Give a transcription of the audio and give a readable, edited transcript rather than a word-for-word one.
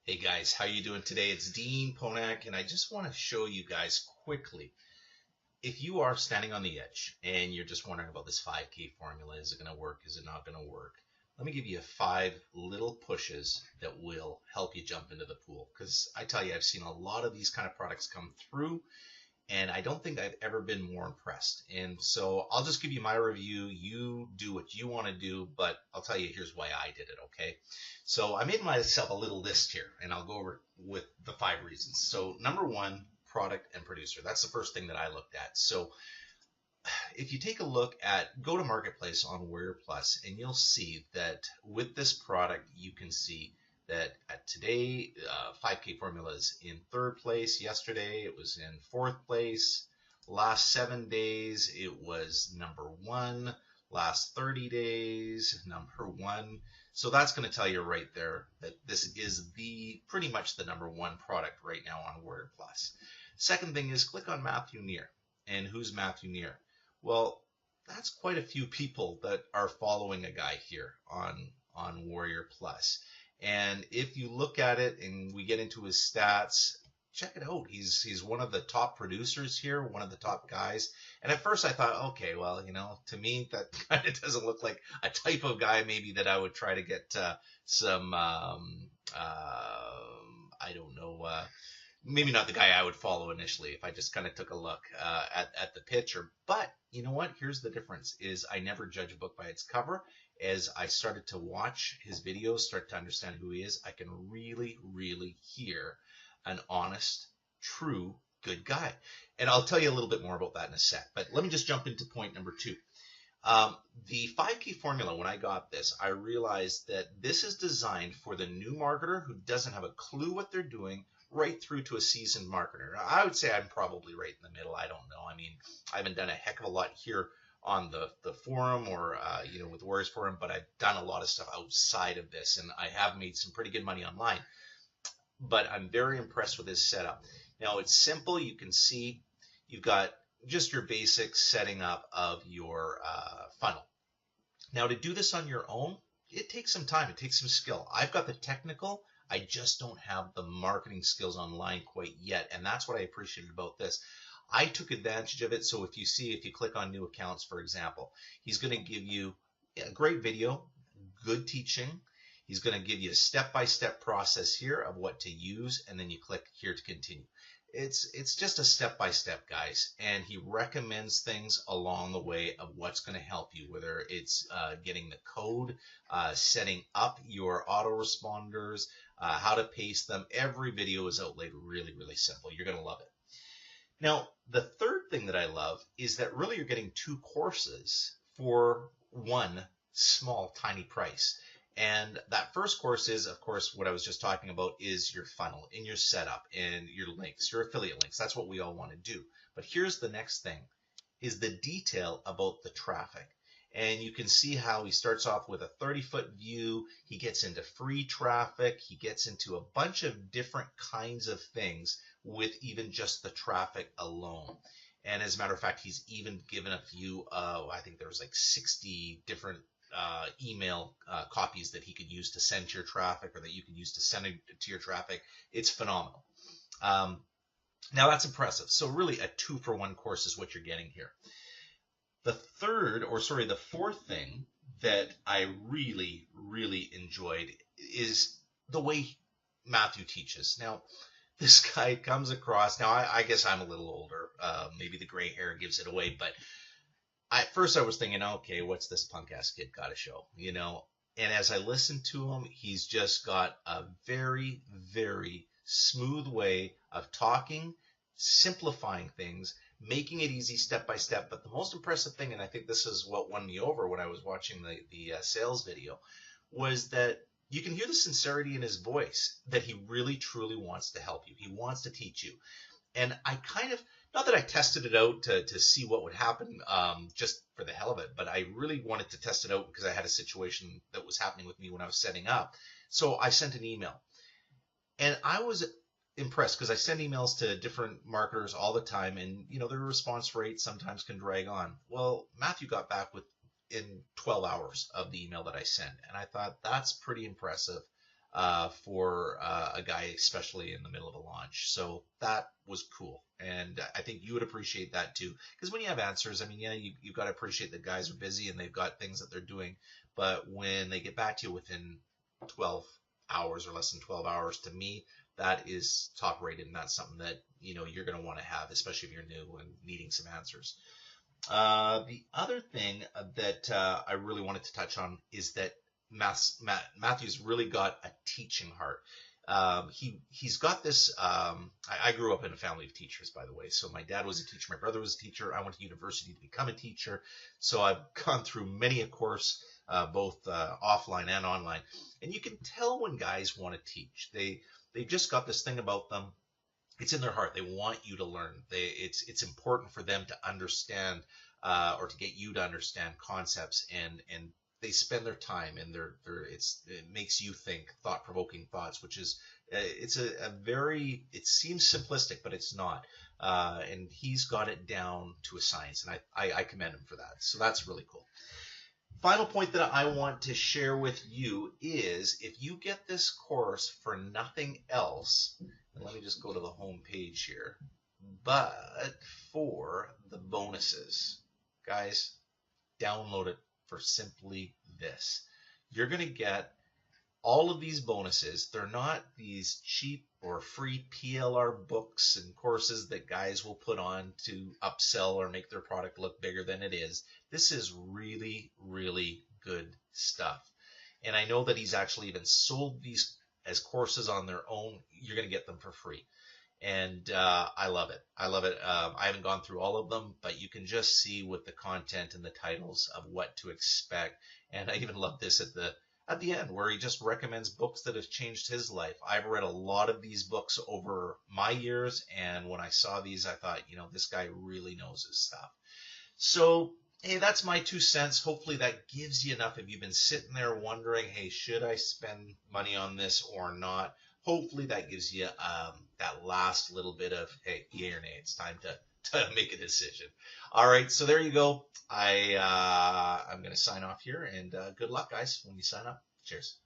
Hey guys, how you doing today? It's Dean Ponak, and I just want to show you guys quickly. If you are standing on the edge and you're just wondering about this 5K formula, is it going to work? Is it not going to work? Let me give you five little pushes that will help you jump into the pool. Because I tell you, I've seen a lot of these kind of products come through, and I don't think I've ever been more impressed. And so I'll just give you my review. You do what you want to do, but I'll tell you here's why I did it, okay? So I made myself a little list here, and I'll go over with the five reasons. So number one, product and producer. That's the first thing that I looked at. So if you take a look at go to marketplace on Warrior Plus, and you'll see that with this product you can see that today 5K formula is in third place. Yesterday it was in fourth place. Last 7 days it was number one. Last 30 days number one. So that's going to tell you right there that this is the pretty much the number one product right now on Warrior Plus. Second thing is click on Matthew Neer. And who's Matthew Neer? Well, that's quite a few people that are following a guy here on Warrior Plus. And if you look at it and we get into his stats, check it out. He's one of the top producers here, one of the top guys. And at first I thought, okay, well, to me that kind of doesn't look like a type of guy maybe that I would try to get some I don't know, maybe not the guy I would follow initially if I just kind of took a look at the picture. But you know what? Here's the difference is I never judge a book by its cover. As I started to watch his videos, start to understand who he is, I can really, really hear an honest, true, good guy. And I'll tell you a little bit more about that in a sec. But let me just jump into point number two. The 5K formula, when I got this, I realized that this is designed for the new marketer who doesn't have a clue what they're doing, right through to a seasoned marketer. I would say I'm probably right in the middle. I don't know. I mean, I haven't done a heck of a lot here on the forum or with the Warriors Forum, but I've done a lot of stuff outside of this, and I have made some pretty good money online. But I'm very impressed with this setup. Now it's simple. You can see you've got just your basic setting up of your funnel. Now to do this on your own, it takes some time. It takes some skill. I've got the technical. I just don't have the marketing skills online quite yet. And that's what I appreciated about this. I took advantage of it. So if you click on new accounts, for example, he's going to give you a great video, good teaching. He's going to give you a step-by-step process here of what to use. And then you click here to continue. It's just a step-by-step, guys. And he recommends things along the way of what's going to help you, whether it's getting the code, setting up your autoresponders, how to paste them. Every video is outlaid really, really simple. You're going to love it. Now, the third thing that I love is that really you're getting two courses for one small, tiny price. And that first course is, of course, what I was just talking about is your funnel and your setup and your links, your affiliate links. That's what we all want to do. But here's the next thing, is the detail about the traffic. And you can see how he starts off with a 30-foot view. He gets into free traffic. He gets into a bunch of different kinds of things with even just the traffic alone. And as a matter of fact, he's even given a few, I think there was like 60 different email copies that he could use to send to your traffic or that you could use to send it to your traffic. It's phenomenal. Now that's impressive. So really a 2-for-1 course is what you're getting here. The fourth thing that I really, really enjoyed is the way Matthew teaches. Now, this guy comes across, now I guess I'm a little older, maybe the gray hair gives it away, but at first I was thinking, okay, what's this punk ass kid got to show, And as I listened to him, he's just got a very, very smooth way of talking, simplifying things, making it easy step by step. But the most impressive thing, and I think this is what won me over when I was watching the sales video, was that you can hear the sincerity in his voice, that he really, truly wants to help you. He wants to teach you. And I kind of, not that I tested it out to see what would happen just for the hell of it, but I really wanted to test it out because I had a situation that was happening with me when I was setting up. So I sent an email. And I was impressed because I send emails to different marketers all the time, and their response rate sometimes can drag on. Well, Matthew got back in 12 hours of the email that I sent, and I thought that's pretty impressive. for a guy, especially in the middle of a launch. So that was cool. And I think you would appreciate that too. Because when you have answers, I mean, yeah, you've got to appreciate that guys are busy and they've got things that they're doing. But when they get back to you within 12 hours or less than 12 hours, to me, that is top rated. And that's something that, you're going to want to have, especially if you're new and needing some answers. The other thing that I really wanted to touch on is that Matthew's really got a teaching heart. He's got this. I grew up in a family of teachers, by the way. So my dad was a teacher, my brother was a teacher. I went to university to become a teacher. So I've gone through many a course, both offline and online. And you can tell when guys want to teach. They've just got this thing about them. It's in their heart. They want you to learn. It's important for them to understand, or to get you to understand concepts, and they spend their time, and it makes you think thought-provoking thoughts, which is it's a very, it seems simplistic, but it's not. And he's got it down to a science, and I commend him for that. So that's really cool. Final point that I want to share with you is, if you get this course for nothing else, and let me just go to the home page here, but for the bonuses, guys, download it for simply this. You're going to get all of these bonuses. They're not these cheap or free PLR books and courses that guys will put on to upsell or make their product look bigger than it is. This is really, really good stuff. And I know that he's actually even sold these as courses on their own. You're going to get them for free. And I love it. I love it. I haven't gone through all of them, but you can just see with the content and the titles of what to expect. And I even love this at the end, where he just recommends books that have changed his life. I've read a lot of these books over my years, and when I saw these, I thought, this guy really knows his stuff. So, hey, that's my 2 cents. Hopefully that gives you enough if you've been sitting there wondering, hey, should I spend money on this or not? Hopefully that gives you that last little bit of, hey, yay or nay, it's time to make a decision. All right, so there you go. I'm going to sign off here, and good luck, guys, when you sign up. Cheers.